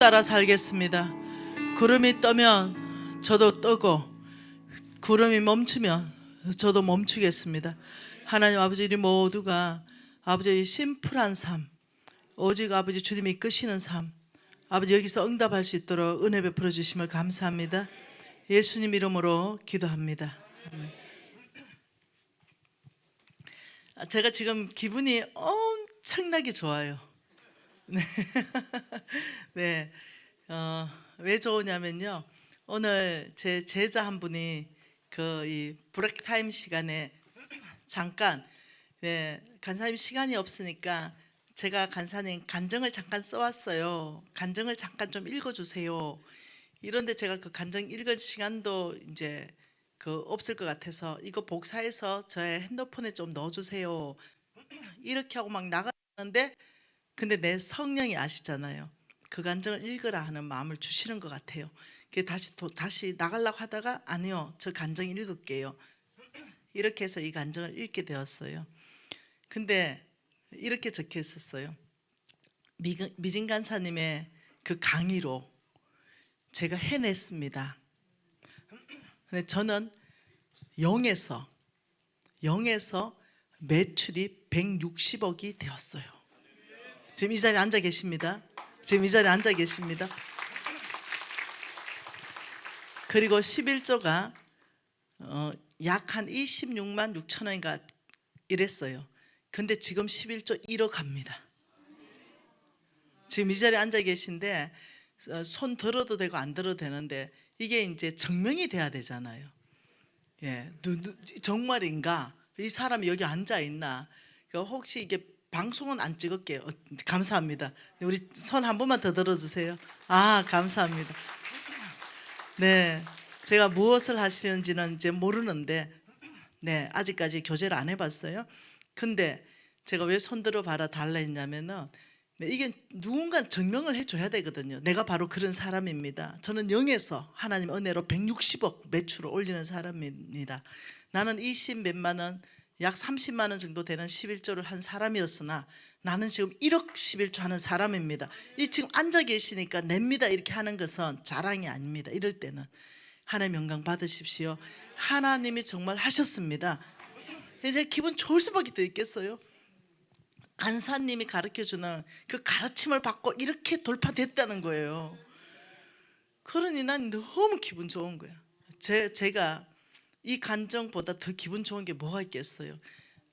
따라 살겠습니다. 구름이 떠면 저도 뜨고 구름이 멈추면 저도 멈추겠습니다. 하나님 아버지, 우리 모두가 아버지의 심플한 삶, 오직 아버지 주님이 이끄시는 삶, 아버지 여기서 응답할 수 있도록 은혜 베풀어 주심을 감사합니다. 예수님 이름으로 기도합니다. 아멘. 제가 지금 기분이 엄청나게 좋아요. 네. 네. 왜 좋으냐면요, 오늘 제 제자 한 분이 이 브레이크 타임 시간에 잠깐, 네, 간사님 시간이 없으니까 제가 간사님 간증을 잠깐 써왔어요. 간증을 잠깐 좀 읽어주세요. 이런데 제가 그 간증 읽을 시간도 이제 없을 것 같아서 이거 복사해서 저의 핸드폰에 좀 넣어주세요. 이렇게 하고 막 나가는데, 근데 내 성령이 아시잖아요. 그 간증을 읽으라 하는 마음을 주시는 것 같아요. 다시 나가려고 하다가 아니요, 저 간증 읽을게요. 이렇게 해서 이 간증을 읽게 되었어요. 근데 이렇게 적혀 있었어요. 미진 간사님의 그 강의로 제가 해냈습니다. 근데 저는 0에서 매출이 160억이 되었어요. 지금 이 자리에 앉아 계십니다. 그리고 11조가 약 한 26만 6천 원인가 이랬어요. 근데 지금 11조 1억 갑니다. 지금 이 자리에 앉아 계신데 손 들어도 되고 안 들어도 되는데 이게 이제 증명이 돼야 되잖아요. 예, 정말인가? 이 사람이 여기 앉아 있나? 혹시 이게 방송은 안 찍을게요. 감사합니다. 우리 손 한 번만 더 들어주세요. 아, 감사합니다. 네, 제가 무엇을 하시는지는 이제 모르는데, 네, 아직까지 교제를 안 해봤어요. 근데 제가 왜 손 들어봐라 달라 했냐면은, 네, 이게 누군가 증명을 해줘야 되거든요. 내가 바로 그런 사람입니다. 저는 0에서 하나님 은혜로 160억 매출을 올리는 사람입니다. 나는 20 몇만 원, 약 30만 원 정도 되는 11조를 한 사람이었으나 나는 지금 1억 11조 하는 사람입니다. 이 지금 앉아 계시니까 냅니다 이렇게 하는 것은 자랑이 아닙니다. 이럴 때는 하나님 영광 받으십시오. 하나님이 정말 하셨습니다. 이제 기분 좋을 수밖에 더 있겠어요. 간사님이 가르쳐주는 그 가르침을 받고 이렇게 돌파됐다는 거예요. 그러니 난 너무 기분 좋은 거야. 제가 이 간정보다 더 기분 좋은 게 뭐가 있겠어요.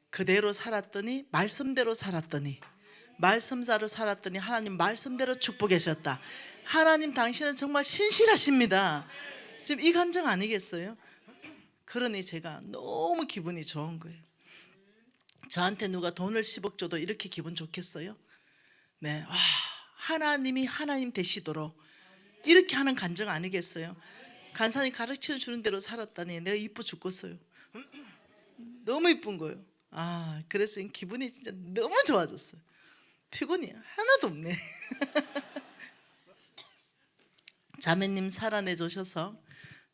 그대로 살았더니 말씀대로 살았더니 말씀자로 살았더니 하나님 말씀대로 축복하셨다. 하나님 당신은 정말 신실하십니다. 지금 이 간정 아니겠어요? 그러니 제가 너무 기분이 좋은 거예요. 저한테 누가 돈을 10억 줘도 이렇게 기분 좋겠어요? 네, 하나님이 하나님 되시도록 이렇게 하는 간증 아니겠어요? 간사님 가르쳐 주는 대로 살았다니 내가 이뻐 죽겠어요. 너무 이쁜 거예요. 그래서 기분이 진짜 너무 좋아졌어요. 피곤이 하나도 없네. 자매님 살아내 주셔서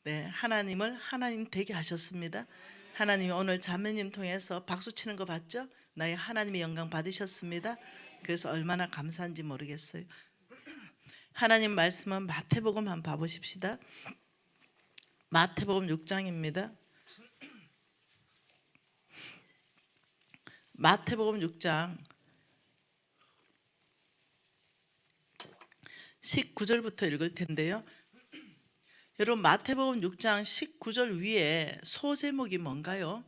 네, 하나님을 하나님 되게 하셨습니다. 하나님이 오늘 자매님 통해서 박수 치는 거 봤죠? 나의 하나님의 영광 받으셨습니다. 그래서 얼마나 감사한지 모르겠어요. 하나님 말씀은 마태복음 한번 봐보십시다. 마태복음 6장입니다. 마태복음 6장 19절부터 읽을 텐데요. 여러분, 마태복음 6장 19절 위에 소제목이 뭔가요?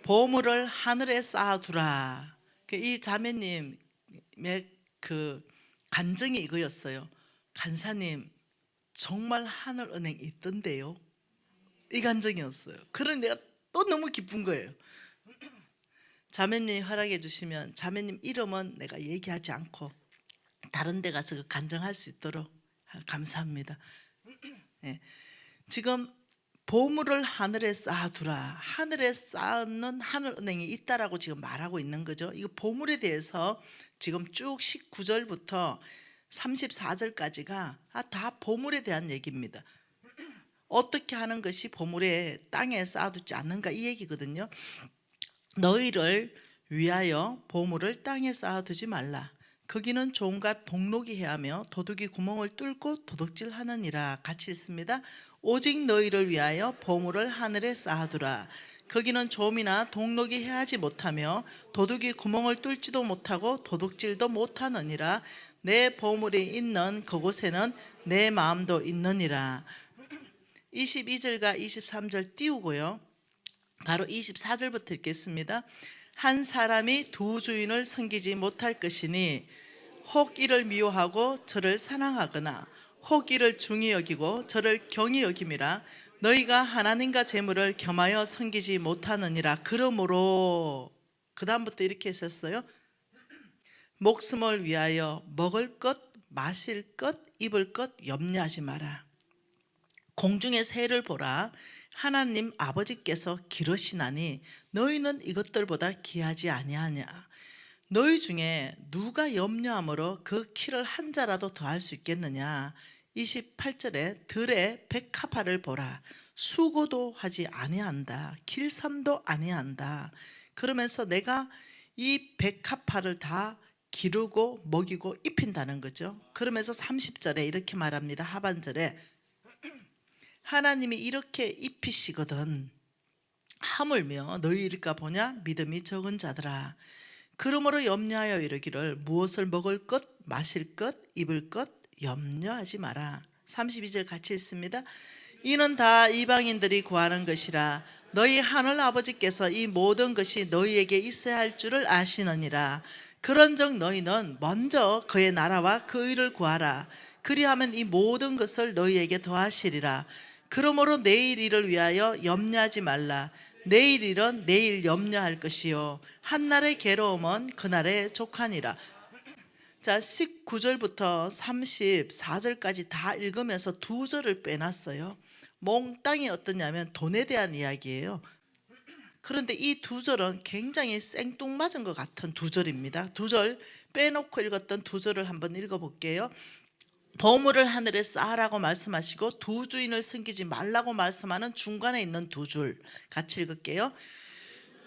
보물을 하늘에 쌓아두라. 이 자매님의 그 간증이 이거였어요. 간사님 정말 하늘은행 있던데요. 이 간증이었어요. 그런 내가 또 너무 기쁜 거예요. 자매님이 허락해 주시면 자매님 이름은 내가 얘기하지 않고 다른 데 가서 간증할 수 있도록 감사합니다. 네. 지금 보물을 하늘에 쌓아두라. 하늘에 쌓는 하늘은행이 있다라고 지금 말하고 있는 거죠. 이거 보물에 대해서 지금 쭉 19절부터 34절까지가 다 보물에 대한 얘기입니다. 어떻게 하는 것이 보물에 땅에 쌓아두지 않는가 이 얘기거든요. 너희를 위하여 보물을 땅에 쌓아두지 말라. 거기는 종과 동록이 해하며 도둑이 구멍을 뚫고 도둑질하느니라. 같이 읽습니다. 오직 너희를 위하여 보물을 하늘에 쌓아두라. 거기는 좀이나 동록이 해하지 못하며 도둑이 구멍을 뚫지도 못하고 도둑질도 못하느니라. 내 보물이 있는 그곳에는 내 마음도 있느니라. 22절과 23절 띄우고요. 바로 24절부터 읽겠습니다. 한 사람이 두 주인을 섬기지 못할 것이니 혹 이를 미워하고 저를 사랑하거나 혹 이를 중히 여기고 저를 경히 여김이라. 너희가 하나님과 재물을 겸하여 섬기지 못하느니라. 그러므로 그 다음부터 이렇게 했었어요. 목숨을 위하여 먹을 것, 마실 것, 입을 것 염려하지 마라. 공중의 새를 보라. 하나님 아버지께서 기르시나니 너희는 이것들보다 귀하지 아니하냐. 너희 중에 누가 염려함으로 그 키를 한 자라도 더할 수 있겠느냐. 28절에 들의 백합화를 보라. 수고도 하지 아니한다. 길삼도 아니한다. 그러면서 내가 이 백합화를 다 기르고 먹이고 입힌다는 거죠. 그러면서 30절에 이렇게 말합니다. 하반절에 하나님이 이렇게 입히시거든 하물며 너희 이를까 보냐. 믿음이 적은 자들아. 그러므로 염려하여 이르기를 무엇을 먹을 것, 마실 것, 입을 것 염려하지 마라. 32절 같이 읽습니다. 이는 다 이방인들이 구하는 것이라. 너희 하늘 아버지께서 이 모든 것이 너희에게 있어야 할 줄을 아시느니라. 그런즉 너희는 먼저 그의 나라와 그 의를 구하라. 그리하면 이 모든 것을 너희에게 더하시리라. 그러므로 내일 일을 위하여 염려하지 말라. 내일 일은 내일 염려할 것이요 한날의 괴로움은 그날의 족하니라. 자, 19절부터 34절까지 다 읽으면서 두 절을 빼놨어요. 몽땅이 어떠냐면 돈에 대한 이야기예요. 그런데 이 두 절은 굉장히 생뚱맞은 것 같은 두 절입니다. 두 절 빼놓고 읽었던 두 절을 한번 읽어볼게요. 보물을 하늘에 쌓으라고 말씀하시고 두 주인을 섬기지 말라고 말씀하는 중간에 있는 두 줄 같이 읽을게요.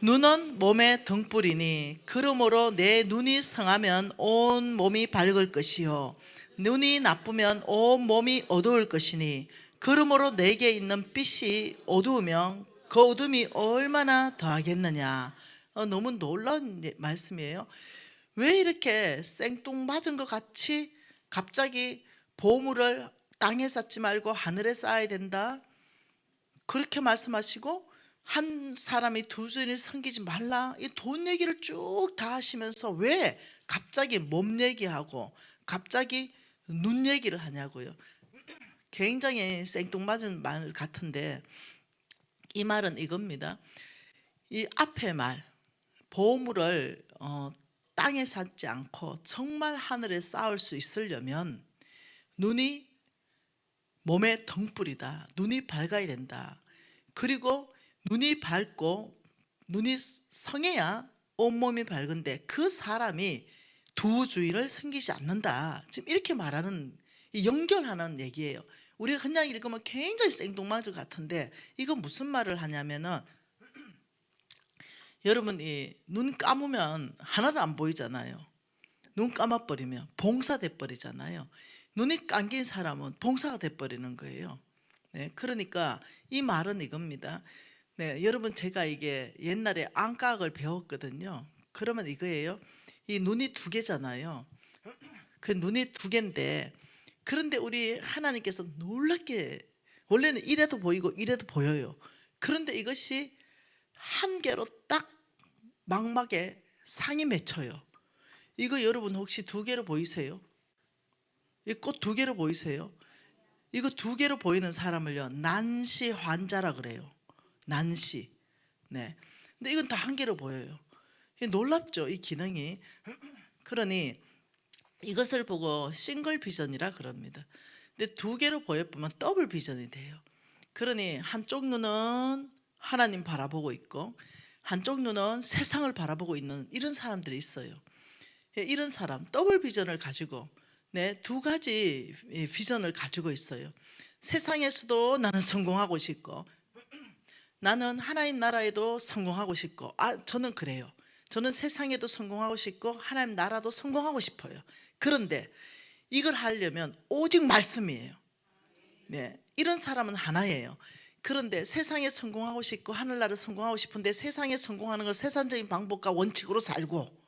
눈은 몸의 등불이니 그러므로 내 눈이 성하면 온 몸이 밝을 것이요 눈이 나쁘면 온 몸이 어두울 것이니 그러므로 내게 있는 빛이 어두우면 그 어둠이 얼마나 더하겠느냐. 너무 놀라운 말씀이에요. 왜 이렇게 생뚱맞은 것 같이 갑자기 보물을 땅에 쌓지 말고 하늘에 쌓아야 된다 그렇게 말씀하시고 한 사람이 두 주인을 섬기지 말라 이 돈 얘기를 쭉 다 하시면서 왜 갑자기 몸 얘기하고 갑자기 눈 얘기를 하냐고요. 굉장히 생뚱맞은 말 같은데 이 말은 이겁니다. 이 앞에 말 보물을 땅에 쌓지 않고 정말 하늘에 쌓을 수 있으려면 눈이 몸의 등불이다. 눈이 밝아야 된다. 그리고 눈이 밝고 눈이 성해야 온몸이 밝은데 그 사람이 두 주인을 섬기지 않는다. 지금 이렇게 말하는 연결하는 얘기예요. 우리가 그냥 읽으면 굉장히 생뚱맞을 같은데 이건 무슨 말을 하냐면은 여러분 이 눈 감으면 하나도 안 보이잖아요. 눈 감아버리면 봉사돼 버리잖아요. 눈이 감긴 사람은 봉사가 돼버리는 거예요. 네, 그러니까 이 말은 이겁니다. 네, 여러분 제가 이게 옛날에 안과학을 배웠거든요. 그러면 이거예요. 이 눈이 두 개잖아요. 그 눈이 두 개인데 그런데 우리 하나님께서 놀랍게 원래는 이래도 보이고 이래도 보여요. 그런데 이것이 한 개로 딱 망막에 상이 맺혀요. 이거 여러분 혹시 두 개로 보이세요? 이 꽃 두 개로 보이세요? 이거 두 개로 보이는 사람을요 난시 환자라 그래요. 난시. 네. 근데 이건 다 한 개로 보여요. 놀랍죠 이 기능이. 그러니 이것을 보고 싱글 비전이라 그럽니다. 근데 두 개로 보여보면 더블 비전이 돼요. 그러니 한쪽 눈은 하나님 바라보고 있고 한쪽 눈은 세상을 바라보고 있는 이런 사람들이 있어요. 이런 사람 더블 비전을 가지고 네, 두 가지 비전을 가지고 있어요. 세상에서도 나는 성공하고 싶고 나는 하나님 나라에도 성공하고 싶고 저는 그래요. 저는 세상에도 성공하고 싶고 하나님 나라도 성공하고 싶어요. 그런데 이걸 하려면 오직 말씀이에요. 네, 이런 사람은 하나예요. 그런데 세상에 성공하고 싶고 하늘나라 성공하고 싶은데 세상에 성공하는 건 세상적인 방법과 원칙으로 살고,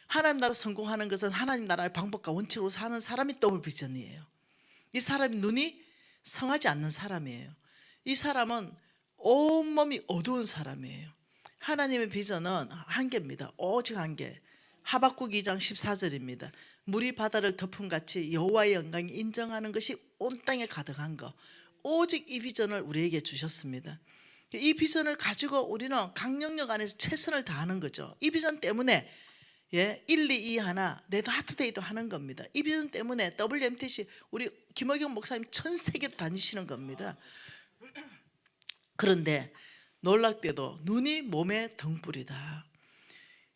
하나님 나라 성공하는 것은 하나님 나라의 방법과 원칙으로 사는 사람이 더블 비전이에요. 이 사람이 눈이 성하지 않는 사람이에요. 이 사람은 온몸이 어두운 사람이에요. 하나님의 비전은 한 개입니다. 오직 한 개. 하박국 2장 14절입니다. 물이 바다를 덮음같이 여호와의 영광이 인정하는 것이 온 땅에 가득한 것. 오직 이 비전을 우리에게 주셨습니다. 이 비전을 가지고 우리는 각 영역 안에서 최선을 다하는 거죠. 이 비전 때문에 1, 2, 2 하나 내도 하트데이도 하는 겁니다. 이 비전 때문에 WMTC 우리 김어경 목사님 전 세계로 다니시는 겁니다. 그런데 놀랍게도 눈이 몸의 등불이다.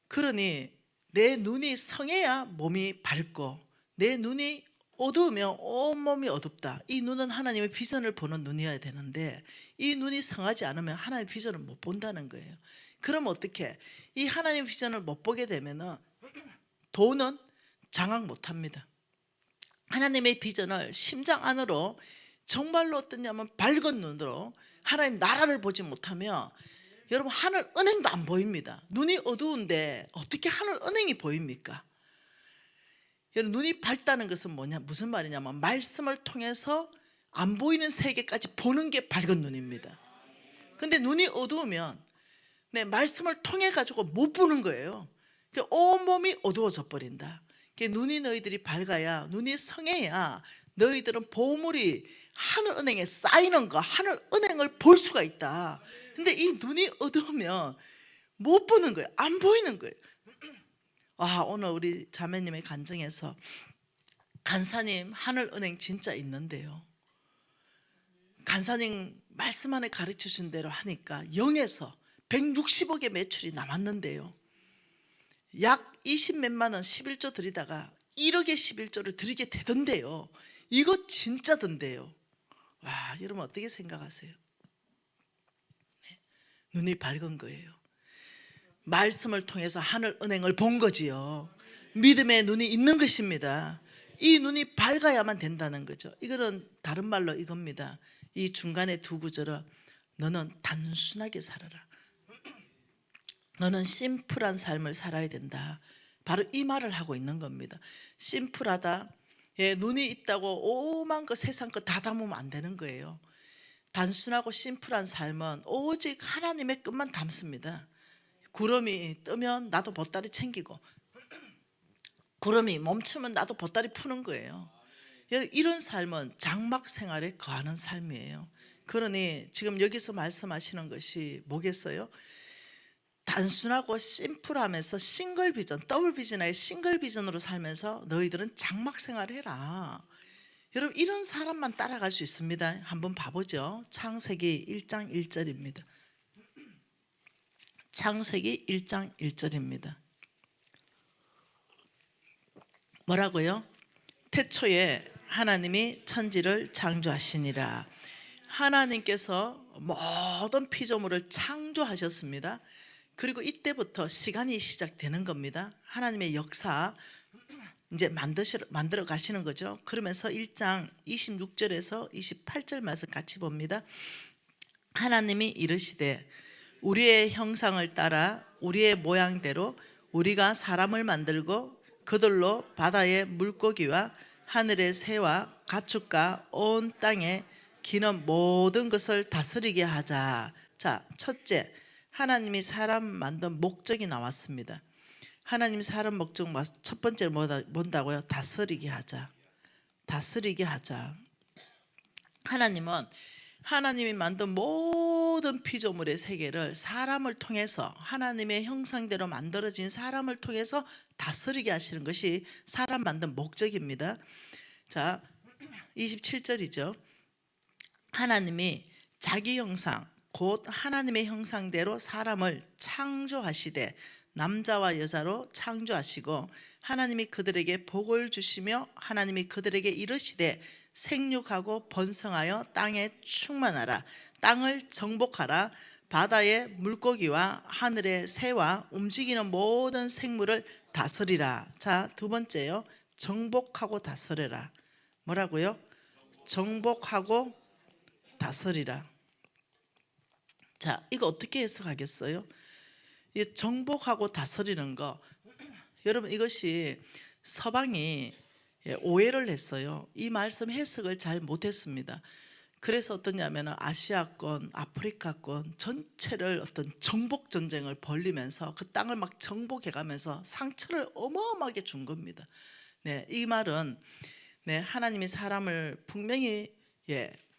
그러니 내 눈이 성해야 몸이 밝고, 내 눈이 어두우면 온몸이 어둡다. 이 눈은 하나님의 비전을 보는 눈이어야 되는데 이 눈이 성하지 않으면 하나님의 비전을 못 본다는 거예요. 그럼 어떻게? 이 하나님의 비전을 못 보게 되면 돈은 장악 못합니다. 하나님의 비전을 심장 안으로 정말로 어떠냐면 밝은 눈으로 하나님 나라를 보지 못하면 여러분 하늘 은행도 안 보입니다. 눈이 어두운데 어떻게 하늘 은행이 보입니까? 여러분 눈이 밝다는 것은 뭐냐, 무슨 말이냐면 말씀을 통해서 안 보이는 세계까지 보는 게 밝은 눈입니다. 근데 눈이 어두우면 말씀을 통해 가지고 못 보는 거예요. 온몸이 어두워져 버린다. 눈이 너희들이 밝아야, 눈이 성해야 너희들은 보물이 하늘은행에 쌓이는 거, 하늘은행을 볼 수가 있다. 근데 이 눈이 어두우면 못 보는 거예요. 안 보이는 거예요. 오늘 우리 자매님의 간증에서 간사님 하늘은행 진짜 있는데요, 간사님 말씀 안에 가르쳐 준 대로 하니까 0에서 160억의 매출이 남았는데요, 약 20몇만 원 11조 드리다가 1억의 11조를 드리게 되던데요. 이거 진짜던데요. 와, 여러분 어떻게 생각하세요? 눈이 밝은 거예요. 말씀을 통해서 하늘은행을 본 거지요. 믿음의 눈이 있는 것입니다. 이 눈이 밝아야만 된다는 거죠. 이거는 다른 말로 이겁니다. 이 중간에 두 구절은 너는 단순하게 살아라, 너는 심플한 삶을 살아야 된다. 바로 이 말을 하고 있는 겁니다. 심플하다. 눈이 있다고 오만 거 세상 거 다 담으면 안 되는 거예요. 단순하고 심플한 삶은 오직 하나님의 끝만 담습니다. 구름이 뜨면 나도 보따리 챙기고, 구름이 멈추면 나도 보따리 푸는 거예요. 이런 삶은 장막 생활에 거하는 삶이에요. 그러니 지금 여기서 말씀하시는 것이 뭐겠어요? 단순하고 심플하면서 싱글 비전, 더블 비전의 싱글 비전으로 살면서 너희들은 장막 생활을 해라. 여러분 이런 사람만 따라갈 수 있습니다. 한번 봐보죠. 창세기 1장 1절입니다. 창세기 1장 1절입니다. 뭐라고요? 태초에 하나님이 천지를 창조하시니라. 하나님께서 모든 피조물을 창조하셨습니다. 그리고 이때부터 시간이 시작되는 겁니다. 하나님의 역사 이제 만들어 가시는 거죠. 그러면서 1장 26절에서 28절 말씀 같이 봅니다. 하나님이 이르시되 우리의 형상을 따라 우리의 모양대로 우리가 사람을 만들고 그들로 바다의 물고기와 하늘의 새와 가축과 온 땅에 기는 모든 것을 다스리게 하자. 자, 첫째, 하나님이 사람 만든 목적이 나왔습니다. 하나님 사람 목적 첫 번째로 뭔다고요? 다스리게 하자. 다스리게 하자. 하나님은 하나님이 만든 모든 피조물의 세계를 사람을 통해서, 하나님의 형상대로 만들어진 사람을 통해서 다스리게 하시는 것이 사람 만든 목적입니다. 자, 27절이죠. 하나님이 자기 형상 곧 하나님의 형상대로 사람을 창조하시되 남자와 여자로 창조하시고 하나님이 그들에게 복을 주시며 하나님이 그들에게 이르시되 생육하고 번성하여 땅에 충만하라, 땅을 정복하라, 바다의 물고기와 하늘의 새와 움직이는 모든 생물을 다스리라. 자, 두 번째요. 정복하고 다스려라. 뭐라고요? 정복하고 다스리라. 자, 이거 어떻게 해석하겠어요? 이 정복하고 다스리는 거, 여러분 이것이 서방이 오해를 했어요. 이 말씀 해석을 잘 못했습니다. 그래서 어떠냐면 아시아권, 아프리카권 전체를 어떤 정복 전쟁을 벌리면서 그 땅을 막 정복해가면서 상처를 어마어마하게 준 겁니다. 네, 이 말은 네, 하나님이 사람을 분명히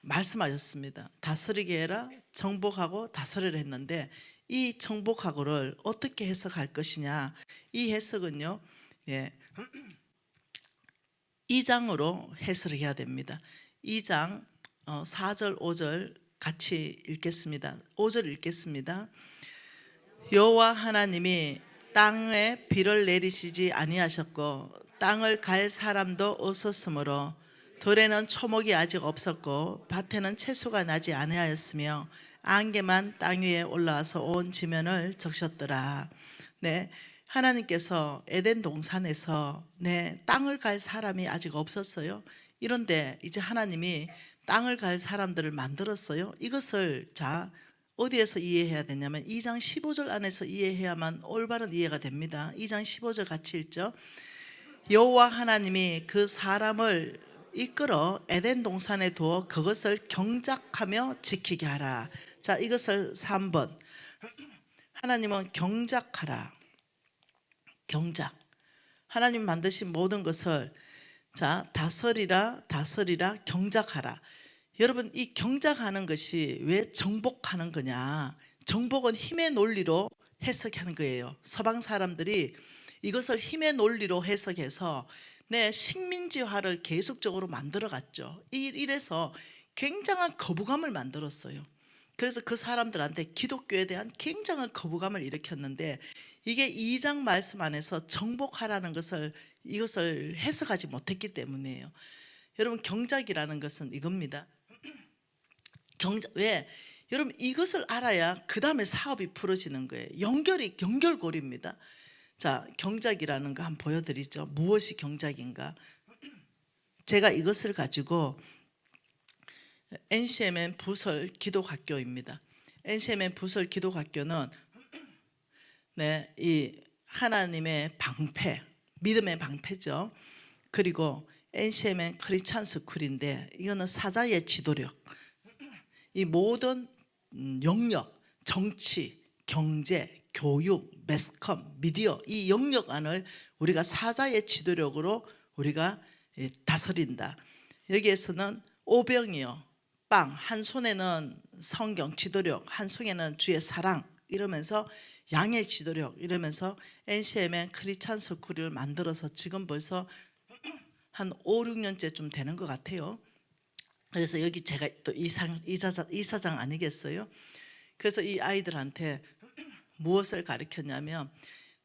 말씀하셨습니다. 다스리게 해라, 정복하고 다스리라 했는데 이 정복하고를 어떻게 해석할 것이냐? 이 해석은요, 2장으로 해석을 해야 됩니다. 2장 4절 5절 같이 읽겠습니다. 5절 읽겠습니다. 여호와 하나님이 땅에 비를 내리시지 아니하셨고 땅을 갈 사람도 없었으므로 들에는 초목이 아직 없었고 밭에는 채소가 나지 아니하였으며 안개만 땅 위에 올라와서 온 지면을 적셨더라. 네, 하나님께서 에덴 동산에서 땅을 갈 사람이 아직 없었어요. 이런데 이제 하나님이 땅을 갈 사람들을 만들었어요. 이것을 자 어디에서 이해해야 되냐면 2장 15절 안에서 이해해야만 올바른 이해가 됩니다. 2장 15절 같이 읽죠. 여호와 하나님이 그 사람을 이끌어 에덴 동산에 두어 그것을 경작하며 지키게 하라. 자, 이것을 3번. 하나님은 경작하라. 경작. 하나님 만드신 모든 것을 자, 다스리라, 다스리라, 경작하라. 여러분, 이 경작하는 것이 왜 정복하는 거냐? 정복은 힘의 논리로 해석하는 거예요. 서방 사람들이 이것을 힘의 논리로 해석해서 식민지화를 계속적으로 만들어갔죠. 이래서 굉장한 거부감을 만들었어요. 그래서 그 사람들한테 기독교에 대한 굉장한 거부감을 일으켰는데 이게 2장 말씀 안에서 정복하라는 이것을 해석하지 못했기 때문이에요. 여러분, 경작이라는 것은 이겁니다. 왜? 여러분, 이것을 알아야 그 다음에 사업이 풀어지는 거예요. 연결고리입니다. 자, 경작이라는 거 한번 보여드리죠. 무엇이 경작인가? 제가 이것을 가지고 NCMN 부설 기독학교입니다. NCMN 부설 기독학교는 이 하나님의 방패, 믿음의 방패죠. 그리고 NCMN 크리스찬 스쿨인데 이거는 사자의 지도력, 이 모든 영역, 정치, 경제, 교육, 매스컴, 미디어 이 영역 안을 우리가 사자의 지도력으로 우리가 다스린다. 여기에서는 오병이요, 빵, 한 손에는 성경 지도력, 한 손에는 주의 사랑 이러면서 양의 지도력 이러면서 NCMN 크리스찬 스쿨을 만들어서 지금 벌써 한 5, 6년째쯤 되는 것 같아요. 그래서 여기 제가 또 이사장 아니겠어요? 그래서 이 아이들한테 무엇을 가르쳤냐면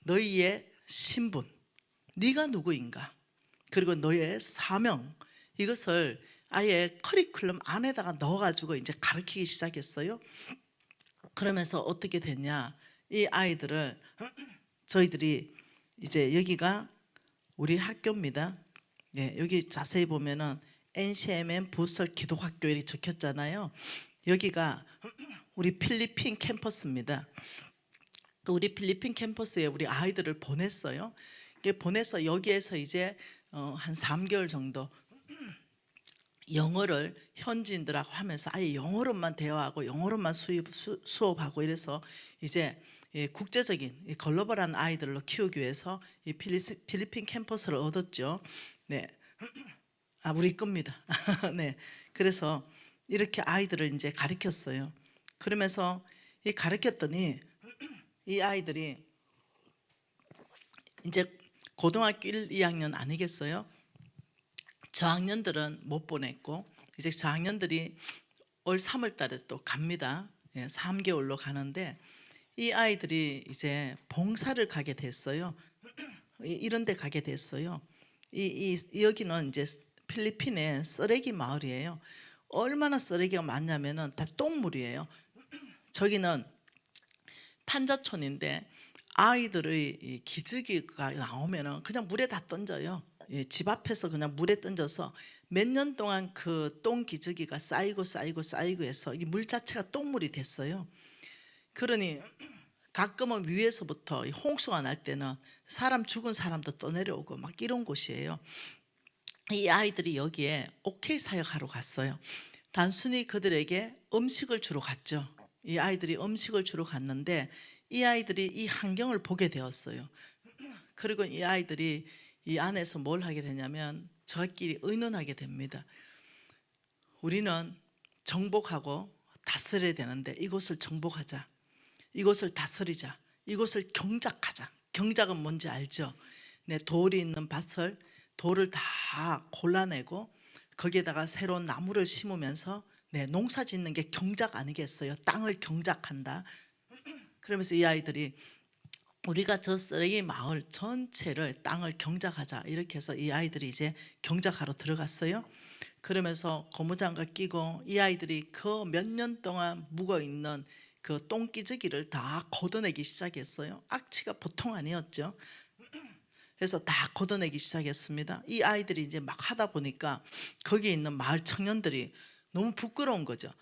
너희의 신분, 네가 누구인가, 그리고 너의 사명, 이것을 아예 커리큘럼 안에다가 넣어가지고 이제 가르치기 시작했어요. 그러면서 어떻게 됐냐? 이 아이들을 저희들이 이제 여기가 우리 학교입니다. 여기 자세히 보면은 NCMN 부설 기독학교 이렇게 적혔잖아요. 여기가 우리 필리핀 캠퍼스입니다. 우리 필리핀 캠퍼스에 우리 아이들을 보냈어요. 보내서 여기에서 이제 한 3개월 정도 영어를 현지인들하고 하면서 아예 영어로만 대화하고 영어로만 수업하고 이래서 이제 국제적인 글로벌한 아이들로 키우기 위해서 이 필리핀 캠퍼스를 얻었죠. 네, 우리 겁니다. 네, 그래서 이렇게 아이들을 이제 가르쳤어요. 그러면서 이 가르쳤더니 이 아이들이 이제 고등학교 1, 2학년 아니겠어요? 저학년들은 못 보냈고 이제 저학년들이 올 3월 달에 또 갑니다. 3개월로 가는데 이 아이들이 이제 봉사를 가게 됐어요. 이런 데 가게 됐어요. 여기는 이제 필리핀의 쓰레기 마을이에요. 얼마나 쓰레기가 많냐면은 다 똥물이에요. 저기는 판자촌인데 아이들의 이 기저귀가 나오면은 그냥 물에 다 던져요. 예, 집 앞에서 그냥 물에 던져서 몇 년 동안 그 똥 기저귀가 쌓이고 해서 이 물 자체가 똥물이 됐어요. 그러니 가끔은 위에서부터 이 홍수가 날 때는 사람 죽은 사람도 떠내려오고 막 이런 곳이에요. 이 아이들이 여기에 오케이 사역하러 갔어요. 단순히 그들에게 음식을 주러 갔죠. 이 아이들이 음식을 주러 갔는데 이 아이들이 이 환경을 보게 되었어요. 그리고 이 아이들이 이 안에서 뭘 하게 되냐면 저끼리 의논하게 됩니다. 우리는 정복하고 다스려야 되는데 이곳을 정복하자, 이곳을 다스리자, 이곳을 경작하자. 경작은 뭔지 알죠? 네, 돌이 있는 밭을 돌을 다 골라내고 거기에다가 새로운 나무를 심으면서 네, 농사 짓는 게 경작 아니겠어요? 땅을 경작한다. 그러면서 이 아이들이 우리가 저 쓰레기 마을 전체를 땅을 경작하자 이렇게 해서 이 아이들이 이제 경작하러 들어갔어요. 그러면서 고무장갑 끼고 이 아이들이 그 몇 년 동안 묵어있는 그 똥기저귀를 다 걷어내기 시작했어요. 악취가 보통 아니었죠. 그래서 다 걷어내기 시작했습니다. 이 아이들이 이제 막 하다 보니까 거기에 있는 마을 청년들이 너무 부끄러운 거죠.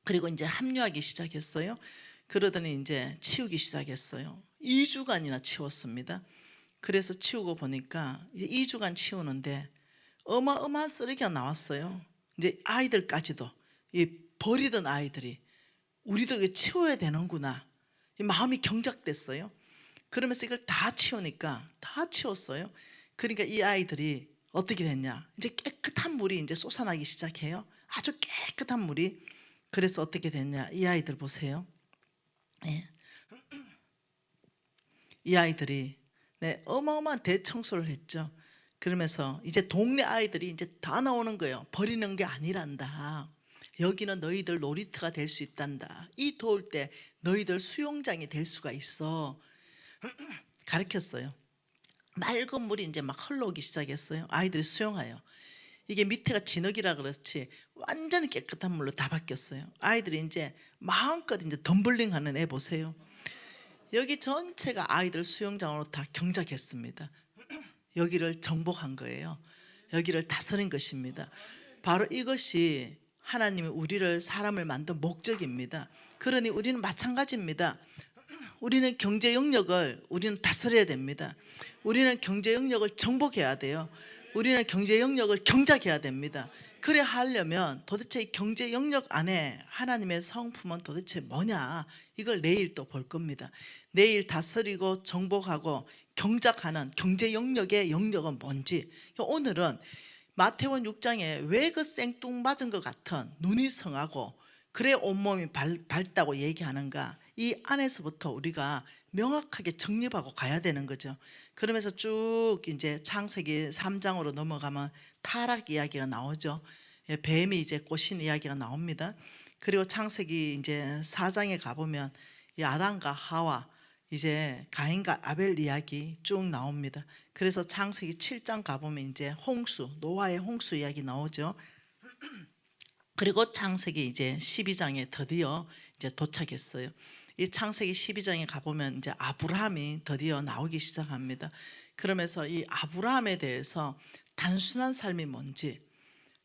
그리고 이제 합류하기 시작했어요. 그러더니 이제 치우기 시작했어요. 2주간이나 치웠습니다. 그래서 치우고 보니까 이제 2주간 치우는데 어마어마한 쓰레기가 나왔어요. 이제 아이들까지도 이 버리던 아이들이 우리도 이거 치워야 되는구나. 마음이 경작됐어요. 그러면서 이걸 다 치우니까 다 치웠어요. 그러니까 이 아이들이 어떻게 됐냐? 이제 깨끗한 물이 이제 솟아나기 시작해요. 아주 깨끗한 물이. 그래서 어떻게 됐냐? 이 아이들 보세요. 네. 이 아이들이 네, 어마어마한 대청소를 했죠. 그러면서 이제 동네 아이들이 이제 다 나오는 거예요. 버리는 게 아니란다. 여기는 너희들 놀이터가 될 수 있단다. 이 더울 때 너희들 수영장이 될 수가 있어. 가르쳤어요. 맑은 물이 이제 막 흘러오기 시작했어요. 아이들이 수영해요. 이게 밑에가 진흙이라 그렇지 완전히 깨끗한 물로 다 바뀌었어요. 아이들이 이제 마음껏 이제 덤블링 하는 애 보세요. 여기 전체가 아이들 수영장으로 다 경작했습니다. 여기를 정복한 거예요. 여기를 다스린 것입니다. 바로 이것이 하나님이 우리를 사람을 만든 목적입니다. 그러니 우리는 마찬가지입니다. 우리는 경제 영역을 우리는 다스려야 됩니다. 우리는 경제 영역을 정복해야 돼요. 우리는 경제 영역을 경작해야 됩니다. 그래 하려면 도대체 이 경제 영역 안에 하나님의 성품은 도대체 뭐냐, 이걸 내일 또 볼 겁니다. 내일 다스리고 정복하고 경작하는 경제 영역의 영역은 뭔지. 오늘은 마태복음 6장에 왜 그 생뚱맞은 것 같은 눈이 성하고 그래 온몸이 밝다고 얘기하는가, 이 안에서부터 우리가 명확하게 정립하고 가야 되는 거죠. 그러면서 쭉 이제 창세기 3장으로 넘어가면 타락 이야기가 나오죠. 뱀이 이제 꼬신 이야기가 나옵니다. 그리고 창세기 이제 4장에 가보면 이 아담과 하와, 이제 가인과 아벨 이야기 쭉 나옵니다. 그래서 창세기 7장 가보면 이제 홍수, 노아의 홍수 이야기 나오죠. 그리고 창세기 이제 12장에 드디어 이제 도착했어요. 이 창세기 12장에 가보면 이제 아브라함이 드디어 나오기 시작합니다. 그러면서 이 아브라함에 대해서 단순한 삶이 뭔지,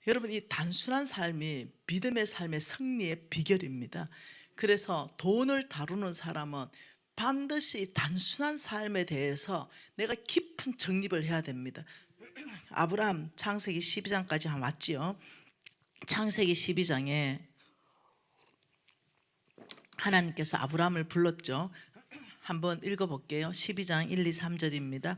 여러분 이 단순한 삶이 믿음의 삶의 승리의 비결입니다. 그래서 돈을 다루는 사람은 반드시 단순한 삶에 대해서 내가 깊은 정립을 해야 됩니다. 아브라함 창세기 12장까지 한 왔지요. 창세기 12장에 하나님께서 아브라함을 불렀죠. 한번 읽어볼게요. 12장 1, 2, 3절입니다.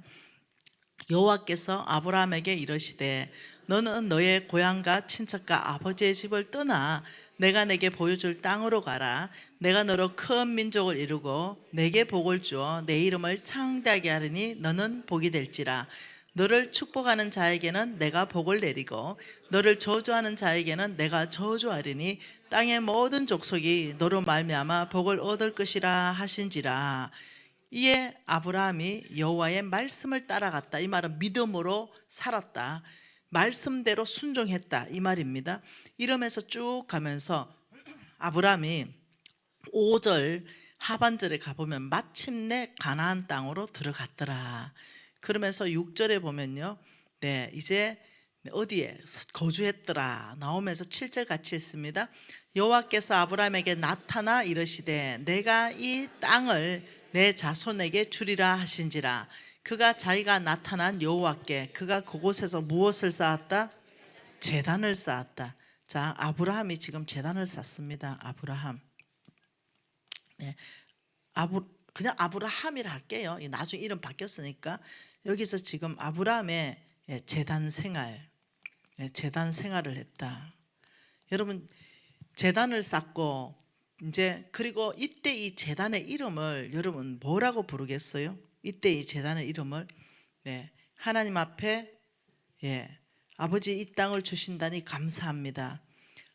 여호와께서 아브라함에게 이르시되 너는 너의 고향과 친척과 아버지의 집을 떠나 내가 내게 보여줄 땅으로 가라. 내가 너로 큰 민족을 이루고 내게 복을 주어 내 이름을 창대하게 하리니 너는 복이 될지라. 너를 축복하는 자에게는 내가 복을 내리고 너를 저주하는 자에게는 내가 저주하리니 땅의 모든 족속이 너로 말미암아 복을 얻을 것이라 하신지라. 이에 아브라함이 여호와의 말씀을 따라갔다. 이 말은 믿음으로 살았다. 말씀대로 순종했다. 이 말입니다. 이러면서 쭉 가면서 아브라함이 5절 하반절에 가보면 마침내 가나안 땅으로 들어갔더라. 그러면서 6절에 보면요, 네, 이제 어디에 거주했더라 나오면서 7절 같이 읽습니다. 여호와께서 아브라함에게 나타나 이르시되 내가 이 땅을 내 자손에게 주리라 하신지라. 그가 자기가 나타난 여호와께 그가 그곳에서 무엇을 쌓았다? 제단을 쌓았다. 자, 아브라함이 지금 제단을 쌓습니다. 아브라함. 네, 그냥 아브라함이라 할게요. 나중에 이름 바뀌었으니까. 여기서 지금 아브라함의 제단 생활, 제단 생활을 했다. 여러분, 제단을 쌓고 이제 그리고 이때 이 제단의 이름을 여러분 뭐라고 부르겠어요? 이때 이 제단의 이름을 하나님 앞에 아버지 이 땅을 주신다니 감사합니다.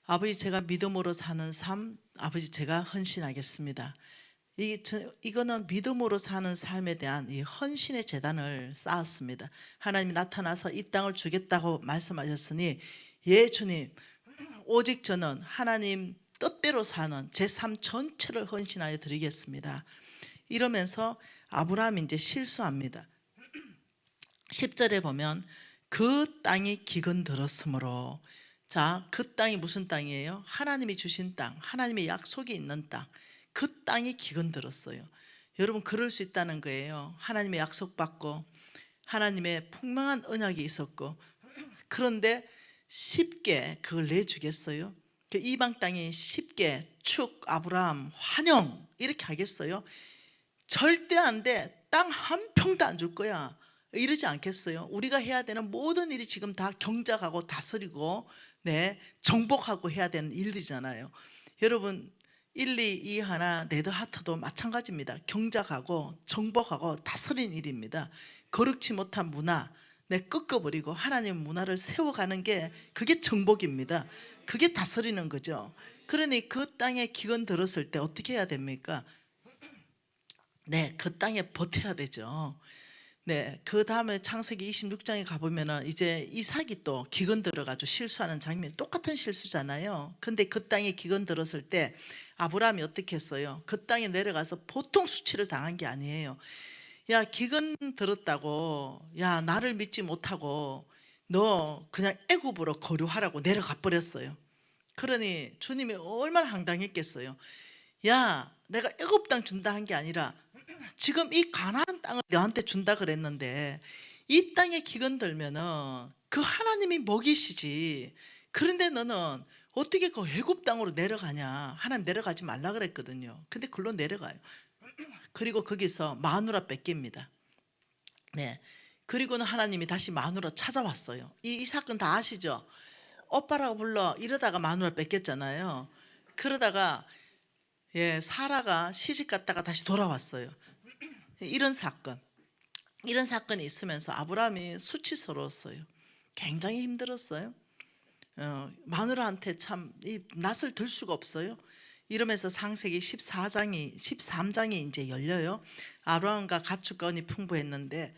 아버지 제가 믿음으로 사는 삶, 아버지 제가 헌신하겠습니다. 이거는 믿음으로 사는 삶에 대한 이 헌신의 제단을 쌓았습니다. 하나님이 나타나서 이 땅을 주겠다고 말씀하셨으니 예 주님, 오직 저는 하나님 뜻대로 사는 제 삶 전체를 헌신하여 드리겠습니다. 이러면서 아브라함이 이제 실수합니다. 10절에 보면 그 땅이 기근 들었으므로, 자, 그 땅이 무슨 땅이에요? 하나님이 주신 땅, 하나님의 약속이 있는 땅. 그 땅이 기근 들었어요. 여러분, 그럴 수 있다는 거예요. 하나님의 약속 받고 하나님의 풍성한 언약이 있었고, 그런데 쉽게 그걸 내주겠어요? 그 이방 땅이 쉽게 축 아브라함 환영 이렇게 하겠어요? 절대 안 돼. 땅 한 평도 안 줄 거야. 이러지 않겠어요? 우리가 해야 되는 모든 일이 지금 다 경작하고 다스리고 정복하고 해야 되는 일들이잖아요. 여러분, 1, 2, 2 하나 네드하트도 마찬가지입니다. 경작하고 정복하고 다스린 일입니다. 거룩지 못한 문화 꺾어버리고 하나님 문화를 세워가는 게 그게 정복입니다. 그게 다스리는 거죠. 그러니 그 땅에 기근 들었을 때 어떻게 해야 됩니까? 그 땅에 버텨야 되죠. 그 다음에 창세기 26장에 가보면은 이제 이삭이 또 기근 들어가지고 실수하는 장면이 똑같은 실수잖아요. 근데 그 땅에 기근 들었을 때 아브라함이 어떻게 했어요? 그 땅에 내려가서 보통 수치를 당한 게 아니에요. 야, 기근 들었다고, 야, 나를 믿지 못하고 너 그냥 애굽으로 거류하라고 내려가 버렸어요. 그러니 주님이 얼마나 황당했겠어요. 야, 내가 애굽 땅 준다 한 게 아니라 지금 이 가나안 땅을 너한테 준다 그랬는데 이 땅에 기근 들면은 그 하나님이 먹이시지. 그런데 너는 어떻게 그 애굽 땅으로 내려가냐? 하나님 내려가지 말라 그랬거든요. 근데 글로 내려가요. 그리고 거기서 마누라 뺏깁니다. 그리고는 하나님이 다시 마누라 찾아왔어요. 이 사건 다 아시죠? 오빠라고 불러 이러다가 마누라 뺏겼잖아요. 그러다가 사라가 시집 갔다가 다시 돌아왔어요. 이런 사건이 있으면서 아브라함이 수치스러웠어요. 굉장히 힘들었어요. 마누라한테 참 이 낯을 들 수가 없어요. 이러면서 창세기 13장이 이제 열려요. 아브라함과 가축건이 풍부했는데,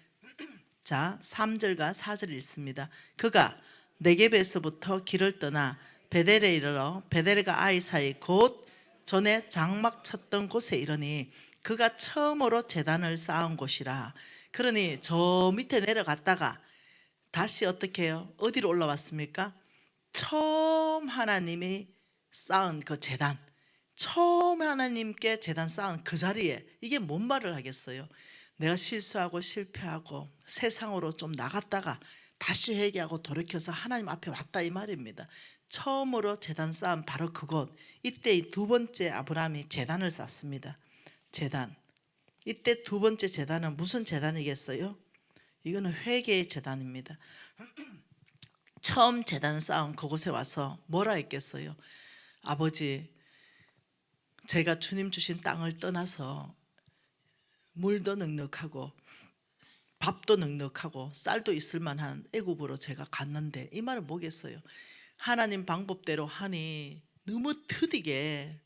자, 3절과 4절 읽습니다. 그가 네겝에서부터 길을 떠나 베델에 이르러 베델과 아이 사이 곧 전에 장막 쳤던 곳에 이르니 그가 처음으로 제단을 쌓은 곳이라. 그러니 저 밑에 내려갔다가 다시 어떻게 해요? 어디로 올라왔습니까? 처음 하나님이 쌓은 그 제단, 처음 하나님께 제단 쌓은 그 자리에, 이게 뭔 말을 하겠어요? 내가 실수하고 실패하고 세상으로 좀 나갔다가 다시 회개하고 돌이켜서 하나님 앞에 왔다 이 말입니다. 처음으로 제단 쌓은 바로 그곳. 이때 이 두 번째 아브라함이 제단을 쌓습니다. 제단. 이때 두 번째 제단은 무슨 제단이겠어요? 이거는 회개의 제단입니다. 처음 제단 쌓은 그곳에 와서 뭐라 했겠어요? 아버지, 제가 주님 주신 땅을 떠나서 물도 넉넉하고 밥도 넉넉하고 쌀도 있을 만한 애굽으로 제가 갔는데, 이 말은 뭐겠어요? 하나님 방법대로 하니 너무 더디게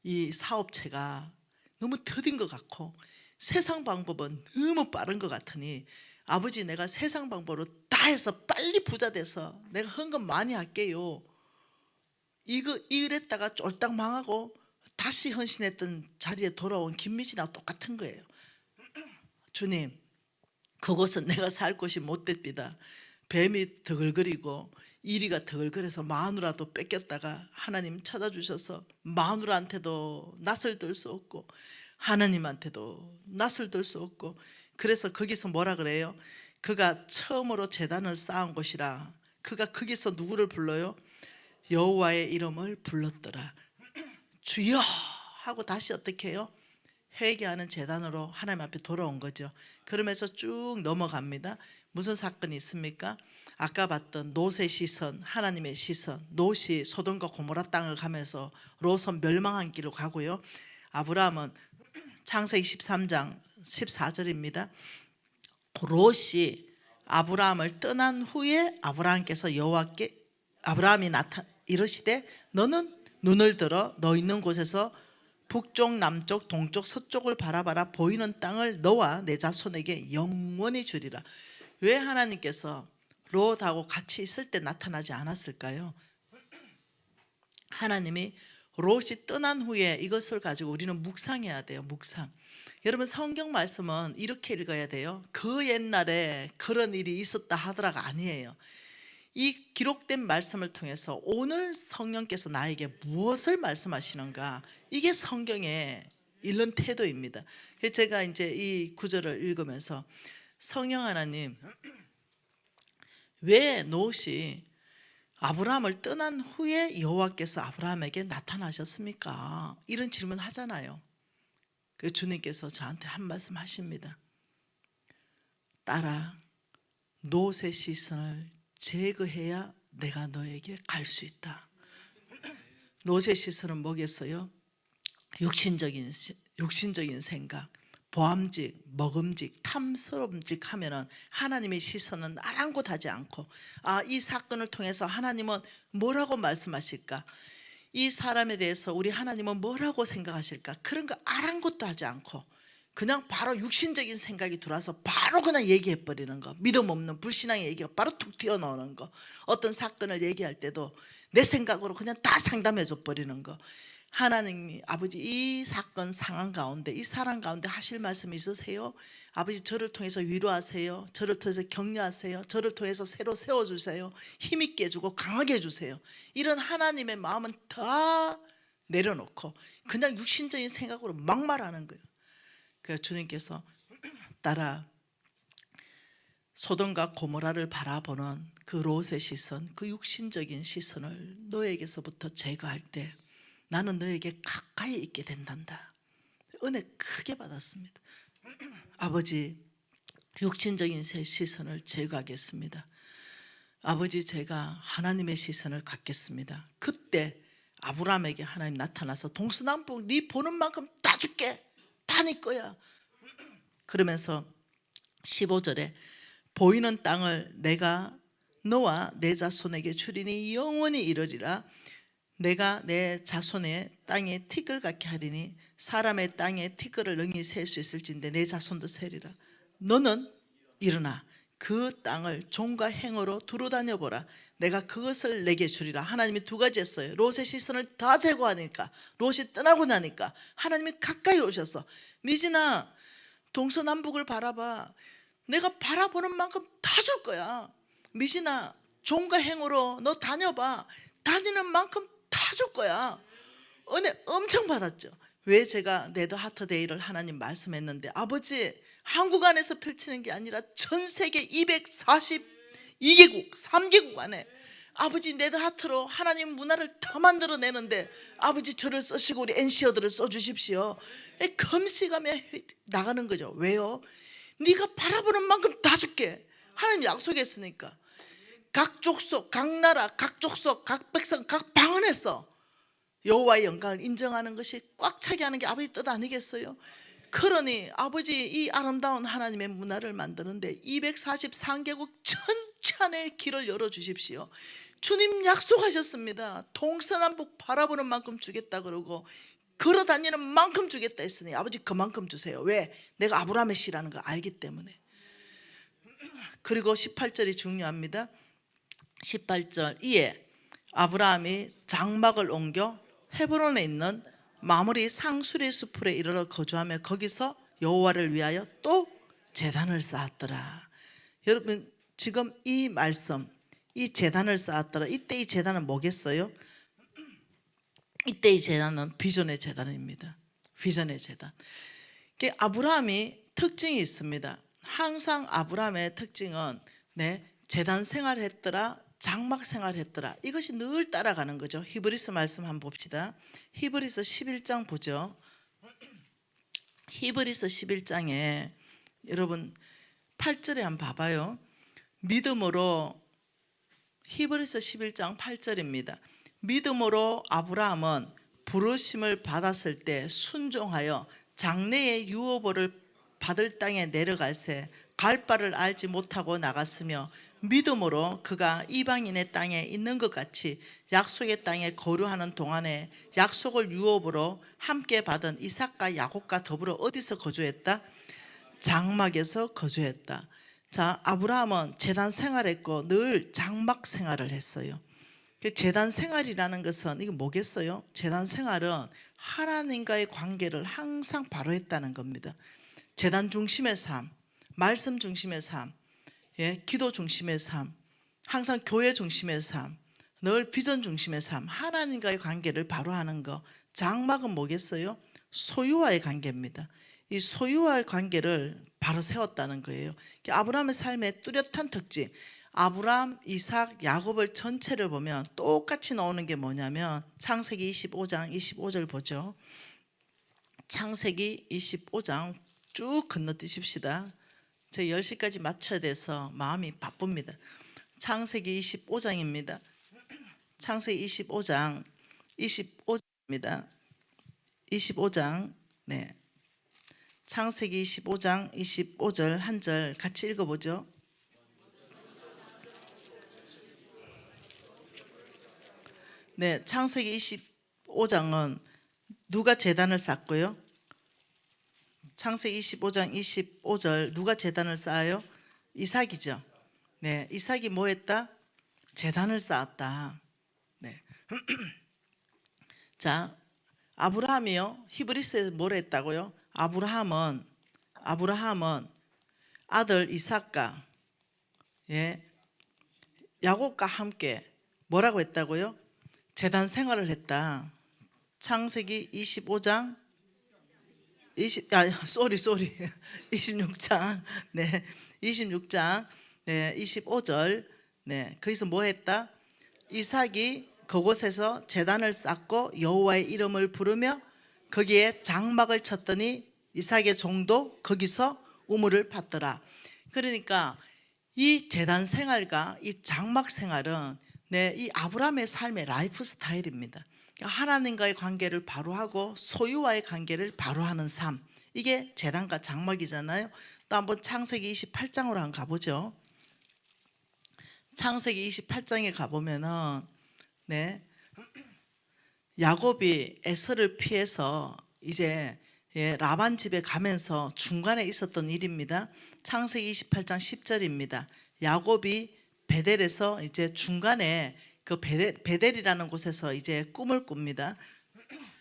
이 사업체가 너무 더딘 것 같고 세상 방법은 너무 빠른 것 같으니 아버지, 내가 세상 방법으로 다 해서 빨리 부자 돼서 내가 헌금 많이 할게요. 이랬다가 쫄딱 망하고 다시 헌신했던 자리에 돌아온 김미진하고 똑같은 거예요. 주님, 그곳은 내가 살 곳이 못됩니다. 뱀이 더글거리고 이리가 더글거려서 마누라도 뺏겼다가 하나님 찾아주셔서 마누라한테도 낯을 들 수 없고 하나님한테도 낯을 들 수 없고, 그래서 거기서 뭐라 그래요? 그가 처음으로 제단을 쌓은 곳이라. 그가 거기서 누구를 불러요? 여호와의 이름을 불렀더라. 주여 하고 다시 어떻게 해요? 회개하는 제단으로 하나님 앞에 돌아온 거죠. 그러면서 쭉 넘어갑니다. 무슨 사건이 있습니까? 아까 봤던 롯의 시선, 하나님의 시선. 롯이 소돔과 고모라 땅을 가면서 롯은 멸망한 길로 가고요. 아브라함은 창세기 13장 14절입니다. 롯이 아브라함을 떠난 후에 아브라함께서 여호와께 아브라함이 이르시되 너는 눈을 들어 너 있는 곳에서 북쪽, 남쪽, 동쪽, 서쪽을 바라봐라. 보이는 땅을 너와 내 자손에게 영원히 주리라. 왜 하나님께서 롯하고 같이 있을 때 나타나지 않았을까요? 하나님이 롯이 떠난 후에 이것을 가지고 우리는 묵상해야 돼요. 묵상. 여러분, 성경 말씀은 이렇게 읽어야 돼요. 그 옛날에 그런 일이 있었다 하더라가 아니에요. 이 기록된 말씀을 통해서 오늘 성령께서 나에게 무엇을 말씀하시는가, 이게 성경의 읽는 태도입니다. 제가 이제 이 구절을 읽으면서 성령 하나님, 왜 롯이 아브라함을 떠난 후에 여호와께서 아브라함에게 나타나셨습니까? 이런 질문 하잖아요. 그 주님께서 저한테 한 말씀 하십니다. 딸아, 롯의 시선을 제거해야 내가 너에게 갈 수 있다. 롯의 시선은 뭐겠어요? 육신적인 생각, 보암직, 먹음직, 탐스러움직 하면은 하나님의 시선은 아랑곳하지 않고, 이 사건을 통해서 하나님은 뭐라고 말씀하실까? 이 사람에 대해서 우리 하나님은 뭐라고 생각하실까? 그런 거 아랑곳도 하지 않고 그냥 바로 육신적인 생각이 들어와서 바로 그냥 얘기해버리는 거, 믿음 없는 불신앙의 얘기가 바로 툭 튀어나오는 거, 어떤 사건을 얘기할 때도 내 생각으로 그냥 다 상담해줘 버리는 거. 하나님이 아버지 이 사건 상황 가운데, 이 사람 가운데 하실 말씀이 있으세요? 아버지 저를 통해서 위로하세요. 저를 통해서 격려하세요. 저를 통해서 새로 세워주세요. 힘있게 해주고 강하게 해주세요. 이런 하나님의 마음은 다 내려놓고 그냥 육신적인 생각으로 막 말하는 거예요. 그래서 주님께서 딸아, 소돔과 고모라를 바라보는 그 롯의 시선, 그 육신적인 시선을 너에게서부터 제거할 때 나는 너에게 가까이 있게 된단다. 은혜 크게 받았습니다. 아버지, 육신적인 시선을 제거하겠습니다. 아버지, 제가 하나님의 시선을 갖겠습니다. 그때 아브라함에게 하나님 나타나서 동서남북 네 보는 만큼 다 줄게, 다 네 거야. 그러면서 15절에 보이는 땅을 내가 너와 내 자손에게 주리니 영원히 이르리라. 내가 내 자손의 땅에 티끌 같게 하리니 사람의 땅에 티끌을 능히 셀 수 있을진데 내 자손도 세리라. 너는 일어나 그 땅을 종과 행어로 두루 다녀보라. 내가 그것을 내게 주리라. 하나님이 두 가지 했어요. 롯의 시선을 다 제거하니까, 롯이 떠나고 나니까 하나님이 가까이 오셔서 미진아, 동서남북을 바라봐. 내가 바라보는 만큼 다 줄 거야. 미진아, 종과 행어로 너 다녀봐. 다니는 만큼 다 줄 거야. 은혜 엄청 받았죠. 왜 제가 네더 하트데이를 하나님 말씀했는데, 아버지 한국 안에서 펼치는 게 아니라 전 세계 242개국 3개국 안에 아버지 네더 하트로 하나님 문화를 다 만들어내는데 아버지 저를 쓰시고 우리 NC어들을 써주십시오. 금시감에 나가는 거죠. 왜요? 네가 바라보는 만큼 다 줄게. 하나님 약속했으니까. 각 족속, 각 나라, 각 족속, 각 백성, 각 방언에서 여호와의 영광을 인정하는 것이 꽉 차게 하는 게 아버지 뜻 아니겠어요? 그러니 아버지 이 아름다운 하나님의 문화를 만드는데 243개국 천찬의 길을 열어주십시오. 주님 약속하셨습니다. 동서남북 바라보는 만큼 주겠다 그러고 걸어다니는 만큼 주겠다 했으니 아버지 그만큼 주세요. 왜? 내가 아브라함의 씨라는 거 알기 때문에. 그리고 18절이 중요합니다. 18절, 이에 아브라함이 장막을 옮겨 헤브론에 있는 마무리 상수리 수풀에 이르러 거주하며 거기서 여호와를 위하여 또 제단을 쌓았더라. 여러분 지금 이 말씀, 이 제단을 쌓았더라. 이때 이 제단은 뭐겠어요? 이때 이 제단은 비전의 제단입니다. 비전의 제단. 아브라함이 특징이 있습니다. 항상 아브라함의 특징은 제단 생활했더라, 장막 생활했더라. 이것이 늘 따라가는 거죠. 히브리서 말씀 한번 봅시다. 히브리서 11장 보죠. 히브리서 11장에 여러분 8절에 한번 봐봐요. 믿음으로, 히브리서 11장 8절입니다. 믿음으로 아브라함은 부르심을 받았을 때 순종하여 장래의 유업을 받을 땅에 내려갈새 갈 바를 알지 못하고 나갔으며 믿음으로 그가 이방인의 땅에 있는 것 같이 약속의 땅에 거류하는 동안에 약속을 유업으로 함께 받은 이삭과 야곱과 더불어 어디서 거주했다? 장막에서 거주했다. 자, 아브라함은 제단 생활했고 늘 장막 생활을 했어요. 제단 생활이라는 것은 이게 뭐겠어요? 제단 생활은 하나님과의 관계를 항상 바로 했다는 겁니다. 제단 중심의 삶, 말씀 중심의 삶, 기도 중심의 삶, 항상 교회 중심의 삶, 늘 비전 중심의 삶, 하나님과의 관계를 바로 하는 거. 장막은 뭐겠어요? 소유와의 관계입니다. 이 소유와의 관계를 바로 세웠다는 거예요. 아브라함의 삶의 뚜렷한 특징, 아브라함, 이삭, 야곱을 전체를 보면 똑같이 나오는 게 뭐냐면 창세기 25장 25절 보죠. 창세기 25장 쭉 건너뛰십시다. 제 10시까지 맞춰야 돼서 마음이 바쁩니다. 창세기 25장입니다. 창세기 25장 25절입니다. 25장 창세기 25장 25절 한 절 같이 읽어보죠. 창세기 25장은 누가 제단을 쌓고요? 창세기 25장 25절 누가 제단을 쌓아요? 이삭이죠. 이삭이 뭐 했다? 제단을 쌓았다. 자, 아브라함이요. 히브리서에서 뭘 했다고요? 아브라함은 아들 이삭과 야곱과 함께 뭐라고 했다고요? 제단 생활을 했다. 창세기 25장 26장 26장 25절 거기서 뭐 했다? 이삭이 그곳에서 제단을 쌓고 여호와의 이름을 부르며 거기에 장막을 쳤더니 이삭의 종도 거기서 우물을 팠더라. 그러니까 이 제단 생활과 이 장막 생활은 이 아브라함의 삶의 라이프 스타일입니다. 하나님과의 관계를 바로 하고 소유와의 관계를 바로 하는 삶, 이게 제단과 장막이잖아요. 또 한번 창세기 28장으로 한번 가보죠. 창세기 28장에 가보면은 야곱이 에서를 피해서 이제 라반 집에 가면서 중간에 있었던 일입니다. 창세기 28장 10절입니다. 야곱이 베델에서 이제 중간에 그 베델이라는 곳에서 이제 꿈을 꿉니다.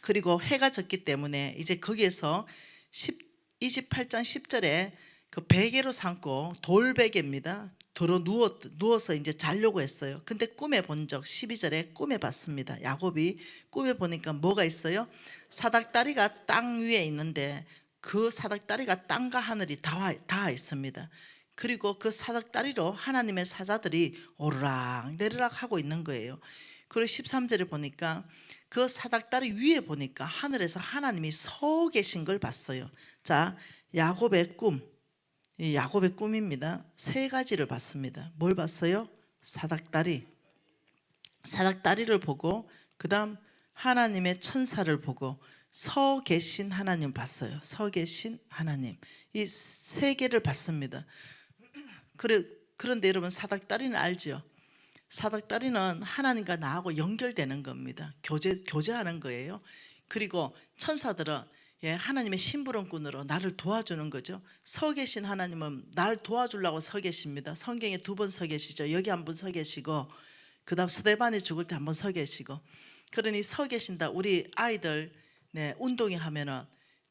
그리고 해가 졌기 때문에 이제 거기에서 28장 10절에 그 베개로 삼고 돌베개입니다. 도로 누워서 이제 자려고 했어요. 근데 꿈에 본 적 12절에 꿈에 봤습니다. 야곱이 꿈에 보니까 뭐가 있어요? 사닥다리가 땅 위에 있는데 그 사닥다리가 땅과 하늘이 닿아 있습니다. 그리고 그 사닥다리로 하나님의 사자들이 오르락 내리락 하고 있는 거예요. 그리고 13절에 보니까 그 사닥다리 위에 보니까 하늘에서 하나님이 서 계신 걸 봤어요. 자, 야곱의 꿈입니다. 세 가지를 봤습니다. 뭘 봤어요? 사닥다리를 보고, 그 다음 하나님의 천사를 보고 서 계신 하나님 봤어요. 서 계신 하나님, 이 세 개를 봤습니다. 그런데 여러분, 사닥다리는 알죠? 사닥다리는 하나님과 나하고 연결되는 겁니다. 교제하는 거예요. 그리고 천사들은 하나님의 심부름꾼으로 나를 도와주는 거죠. 서 계신 하나님은 나를 도와주려고 서 계십니다. 성경에 2번 서 계시죠. 여기 한 번 서 계시고, 그 다음 스데반이 죽을 때 한 번 서 계시고. 그러니 서 계신다. 우리 아이들 네, 운동이 하면은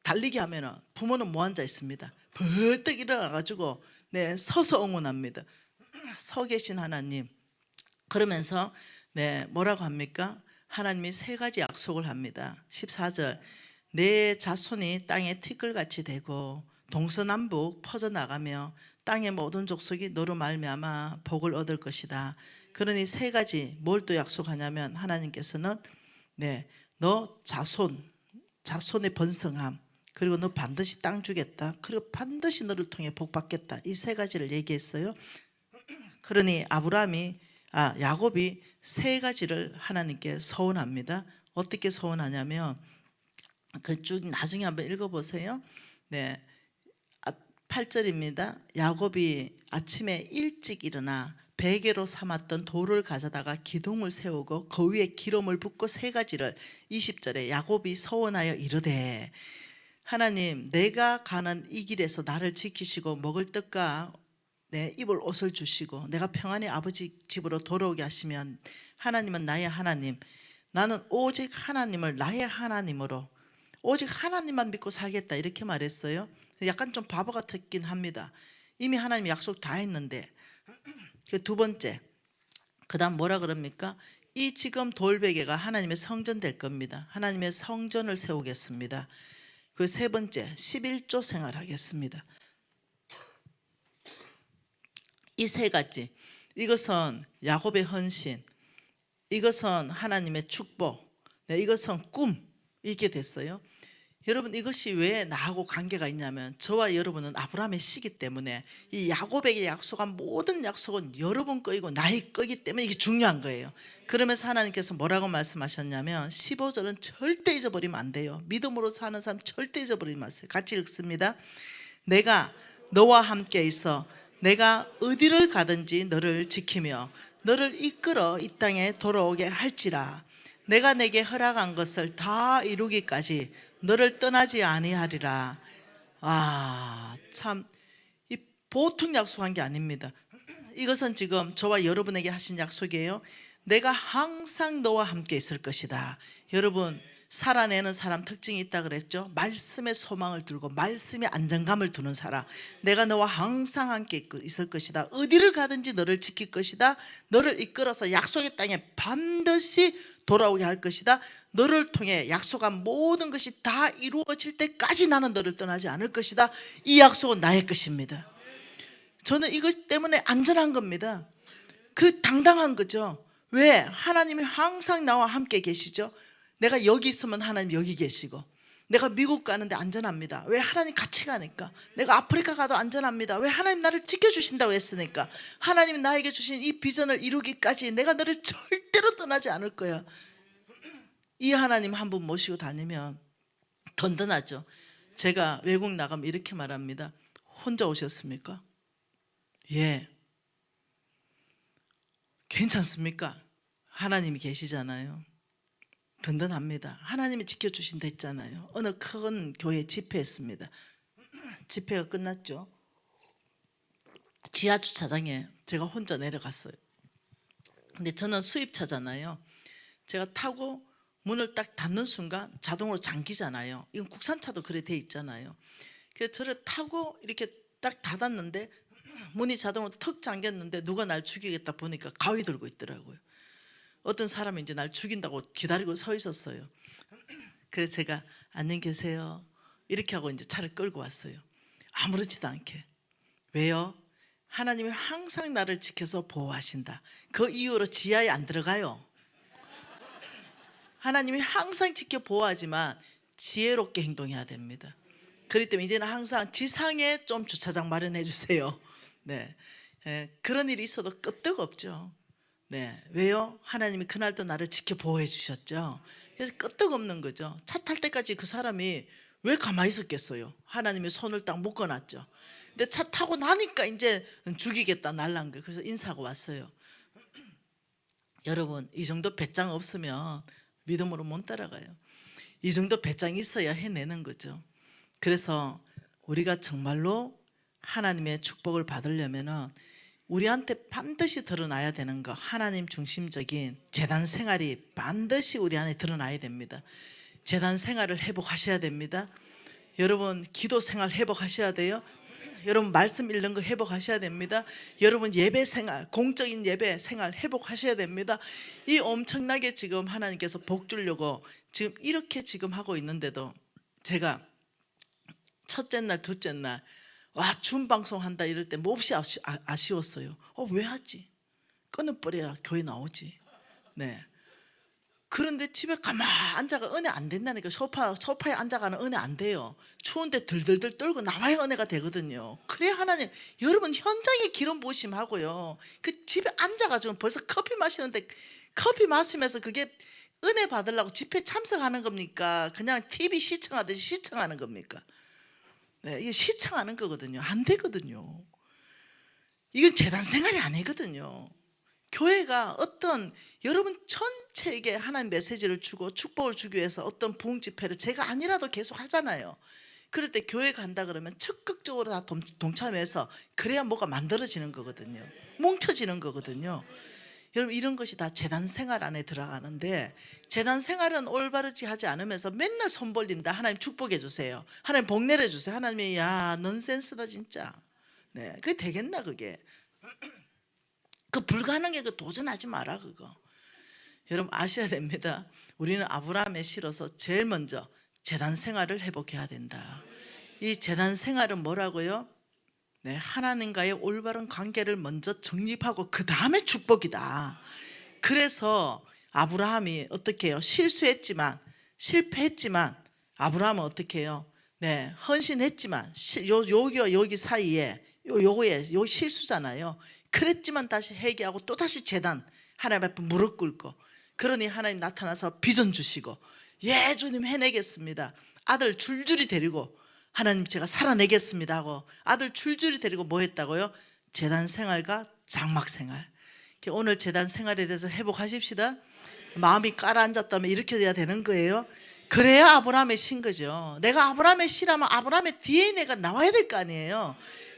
달리기 하면은 부모는 뭐 앉아 있습니다. 벌떡 일어나 가지고 네, 서서 응원합니다. 서 계신 하나님. 그러면서 네, 뭐라고 합니까? 하나님이 세 가지 약속을 합니다. 14절. 내 자손이 땅에 티끌같이 되고 동서남북 퍼져나가며 땅의 모든 족속이 너로 말미암아 복을 얻을 것이다. 그러니 세 가지 뭘 또 약속하냐면 하나님께서는 네, 너 자손의 번성함, 그리고 너 반드시 땅 주겠다, 그리고 반드시 너를 통해 복 받겠다. 이 세 가지를 얘기했어요. 그러니 야곱이 세 가지를 하나님께 서원합니다. 어떻게 서원하냐면 그 쭉 나중에 한번 읽어보세요. 네, 8절입니다. 야곱이 아침에 일찍 일어나 베개로 삼았던 돌을 가져다가 기둥을 세우고 그 위에 기름을 붓고 세 가지를 20절에 야곱이 서원하여 이르되 하나님, 내가 가는 이 길에서 나를 지키시고 먹을 떡과 내 입을 옷을 주시고 내가 평안히 아버지 집으로 돌아오게 하시면 하나님은 나의 하나님, 나는 오직 하나님을 나의 하나님으로 오직 하나님만 믿고 살겠다, 이렇게 말했어요. 약간 좀 바보 같긴 합니다. 이미 하나님 약속 다 했는데. 그 두 번째, 그 다음 뭐라 그럽니까? 이 지금 돌베개가 하나님의 성전 될 겁니다. 하나님의 성전을 세우겠습니다. 그 세 번째, 11조 생활하겠습니다. 이 세 가지, 이것은 야곱의 헌신, 이것은 하나님의 축복, 이것은 꿈, 이게 됐어요. 여러분, 이것이 왜 나하고 관계가 있냐면 저와 여러분은 아브라함의 씨기 때문에 이 야곱에게 약속한 모든 약속은 여러분 거이고 나의 거이기 때문에 이게 중요한 거예요. 그러면서 하나님께서 뭐라고 말씀하셨냐면 15절은 절대 잊어버리면 안 돼요. 믿음으로 사는 사람 절대 잊어버리지 마세요. 같이 읽습니다. 내가 너와 함께 있어 내가 어디를 가든지 너를 지키며 너를 이끌어 이 땅에 돌아오게 할지라. 내가 내게 허락한 것을 다 이루기까지 너를 떠나지 아니하리라. 참, 이 보통 약속한 게 아닙니다. 이것은 지금 저와 여러분에게 하신 약속이에요. 내가 항상 너와 함께 있을 것이다. 여러분, 살아내는 사람 특징이 있다 그랬죠. 말씀에 소망을 두고 말씀에 안정감을 두는 사람. 내가 너와 항상 함께 있을 것이다. 어디를 가든지 너를 지킬 것이다. 너를 이끌어서 약속의 땅에 반드시 돌아오게 할 것이다. 너를 통해 약속한 모든 것이 다 이루어질 때까지 나는 너를 떠나지 않을 것이다. 이 약속은 나의 것입니다. 저는 이것 때문에 안전한 겁니다. 그 당당한 거죠. 왜? 하나님이 항상 나와 함께 계시죠. 내가 여기 있으면 하나님 여기 계시고, 내가 미국 가는데 안전합니다. 왜? 하나님 같이 가니까. 내가 아프리카 가도 안전합니다. 왜? 하나님 나를 지켜주신다고 했으니까. 하나님이 나에게 주신 이 비전을 이루기까지 내가 너를 절대로 떠나지 않을 거야. 이 하나님 한 분 모시고 다니면 든든하죠. 제가 외국 나가면 이렇게 말합니다. 혼자 오셨습니까? 예. 괜찮습니까? 하나님이 계시잖아요. 든든합니다. 하나님이 지켜주신다 했잖아요. 어느 큰 교회 집회했습니다. 집회가 끝났죠. 지하 주차장에 제가 혼자 내려갔어요. 근데 저는 수입차잖아요. 제가 타고 문을 딱 닫는 순간 자동으로 잠기잖아요. 이건 국산차도 그래 돼 있잖아요. 그래서 저를 타고 이렇게 딱 닫았는데 문이 자동으로 턱 잠겼는데 누가 날 죽이겠다 보니까 가위 들고 있더라고요. 어떤 사람이 이제 날 죽인다고 기다리고 서 있었어요. 그래서 제가 안녕히 계세요 이렇게 하고 이제 차를 끌고 왔어요. 아무렇지도 않게. 왜요? 하나님이 항상 나를 지켜서 보호하신다. 그 이후로 지하에 안 들어가요. 하나님이 항상 지켜 보호하지만 지혜롭게 행동해야 됩니다. 그렇기 때문에 이제는 항상 지상에 좀 주차장 마련해 주세요. 네, 그런 일이 있어도 끄떡없죠. 네, 왜요? 하나님이 그날도 나를 지켜 보호해 주셨죠. 그래서 끄떡없는 거죠. 차 탈 때까지 그 사람이 왜 가만히 있었겠어요? 하나님이 손을 딱 묶어놨죠. 근데 차 타고 나니까 이제 죽이겠다 날란 거예요. 그래서 인사하고 왔어요. 여러분, 이 정도 배짱 없으면 믿음으로 못 따라가요. 이 정도 배짱이 있어야 해내는 거죠. 그래서 우리가 정말로 하나님의 축복을 받으려면은 우리한테 반드시 드러나야 되는 거, 하나님 중심적인 재단 생활이 반드시 우리 안에 드러나야 됩니다. 재단 생활을 회복하셔야 됩니다. 여러분 기도 생활 회복하셔야 돼요. 여러분 말씀 읽는 거 회복하셔야 됩니다. 여러분 예배 생활, 공적인 예배 생활 회복하셔야 됩니다. 이 엄청나게 지금 하나님께서 복 주려고 지금 이렇게 지금 하고 있는데도 제가 첫째 날, 둘째 날 와 줌 방송한다 이럴 때 몹시 아쉬웠어요. 왜 하지? 끊어버려야 교회 나오지. 네. 그런데 집에 가만 앉아가 은혜 안 된다니까. 소파에 앉아가는 은혜 안 돼요. 추운데 들들들 떨고 나와야 은혜가 되거든요. 그래야 하나님, 여러분 현장에 기름 부으심 하고요. 그 집에 앉아가지고 벌써 커피 마시는데 커피 마시면서 그게 은혜 받으려고 집회 참석하는 겁니까? 그냥 TV 시청하듯이 시청하는 겁니까? 네, 이게 시청하는 거거든요. 안 되거든요. 이건 재단 생활이 아니거든요. 교회가 어떤 여러분 전체에게 하나님 메시지를 주고 축복을 주기 위해서 어떤 부흥 집회를 제가 아니라도 계속 하잖아요. 그럴 때 교회 간다 그러면 적극적으로 다 동참해서 그래야 뭐가 만들어지는 거거든요. 뭉쳐지는 거거든요. 여러분 이런 것이 다 재단 생활 안에 들어가는데, 재단 생활은 올바르지 하지 않으면서 맨날 손 벌린다. 하나님 축복해 주세요. 하나님 복 내려 주세요. 하나님이 야 넌센스다 진짜. 네, 그게 되겠나 그게. 그 불가능해. 그 도전하지 마라 그거. 여러분 아셔야 됩니다. 우리는 아브라함의 실어서 제일 먼저 재단 생활을 회복해야 된다. 이 재단 생활은 뭐라고요? 네, 하나님과의 올바른 관계를 먼저 정립하고 그 다음에 축복이다. 그래서 아브라함이 어떻게 해요? 실수했지만 실패했지만 아브라함은 어떻게 해요? 네, 헌신했지만 여기와 여기 사이에 요거에 요 실수잖아요. 그랬지만 다시 회개하고 또 다시 재단 하나님 앞에 무릎 꿇고, 그러니 하나님 나타나서 비전 주시고 예 주님 해내겠습니다. 아들 줄줄이 데리고 하나님 제가 살아내겠습니다 하고 아들 줄줄이 데리고 뭐 했다고요? 재단 생활과 장막 생활. 오늘 재단 생활에 대해서 회복하십시다. 마음이 깔아앉았다면 이렇게 돼야 되는 거예요. 그래야 아브라함의 신 거죠. 내가 아브라함의 시라면 아브라함의 DNA가 나와야 될 거 아니에요.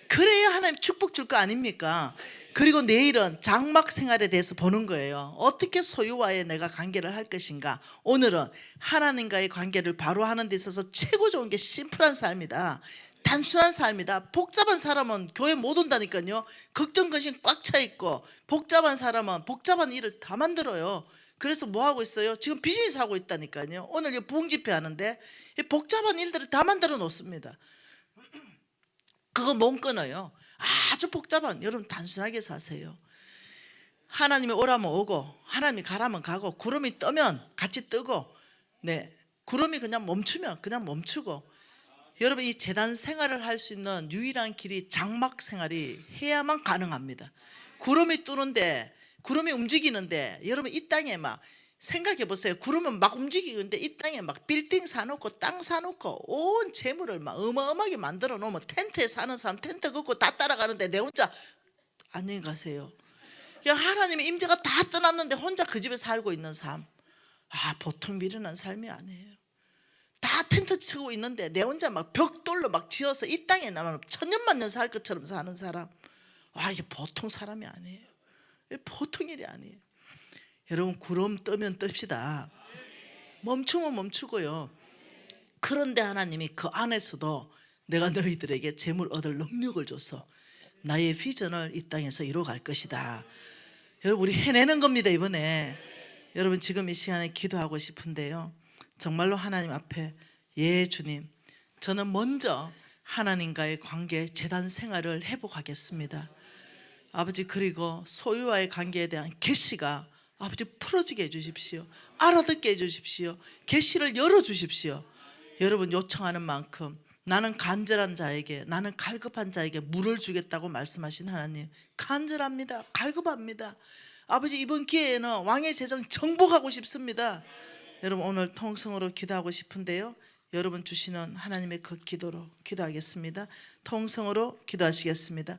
그래야 하나님 축복 줄 거 아닙니까? 그리고 내일은 장막 생활에 대해서 보는 거예요. 어떻게 소유와의 내가 관계를 할 것인가. 오늘은 하나님과의 관계를 바로 하는 데 있어서 최고 좋은 게 심플한 삶이다. 단순한 삶이다. 복잡한 사람은 교회 못 온다니까요. 걱정 근심 꽉 차 있고 복잡한 사람은 복잡한 일을 다 만들어요. 그래서 뭐 하고 있어요? 지금 비즈니스 하고 있다니까요. 오늘 부흥 집회 하는데 복잡한 일들을 다 만들어 놓습니다. 그거 못 끊어요. 아주 복잡한, 여러분 단순하게 사세요. 하나님이 오라면 오고 하나님이 가라면 가고, 구름이 뜨면 같이 뜨고, 네, 구름이 그냥 멈추면 그냥 멈추고. 여러분 이 재단 생활을 할 수 있는 유일한 길이 장막 생활이 해야만 가능합니다. 구름이 뜨는데, 구름이 움직이는데, 여러분 이 땅에 막 생각해 보세요. 구름은 막 움직이는데 이 땅에 막 빌딩 사놓고 땅 사놓고 온 재물을 막 어마어마하게 만들어 놓으면 텐트에 사는 사람 텐트 걷고 다 따라가는데 내 혼자 안녕히 가세요. 하나님의 임재가 다 떠났는데 혼자 그 집에 살고 있는 삶, 보통 미련한 삶이 아니에요. 다 텐트 치고 있는데 내 혼자 막 벽돌로 막 지어서 이 땅에 나면 천년만년 살 것처럼 사는 사람, 이게 보통 사람이 아니에요. 보통 일이 아니에요. 여러분 구름 뜨면 뜹시다. 멈추면 멈추고요. 그런데 하나님이 그 안에서도 내가 너희들에게 재물 얻을 능력을 줘서 나의 비전을 이 땅에서 이루어갈 것이다. 여러분 우리 해내는 겁니다 이번에. 여러분 지금 이 시간에 기도하고 싶은데요, 정말로 하나님 앞에 예 주님, 저는 먼저 하나님과의 관계 재단 생활을 회복하겠습니다. 아버지, 그리고 소유와의 관계에 대한 계시가 아버지 풀어지게 해주십시오. 알아듣게 해주십시오. 계시를 열어주십시오. 여러분 요청하는 만큼 나는 간절한 자에게, 나는 갈급한 자에게 물을 주겠다고 말씀하신 하나님, 간절합니다. 갈급합니다. 아버지 이번 기회에는 왕의 재정 정복하고 싶습니다. 여러분 오늘 통성으로 기도하고 싶은데요, 여러분 주시는 하나님의 그 기도로 기도하겠습니다. 통성으로 기도하시겠습니다.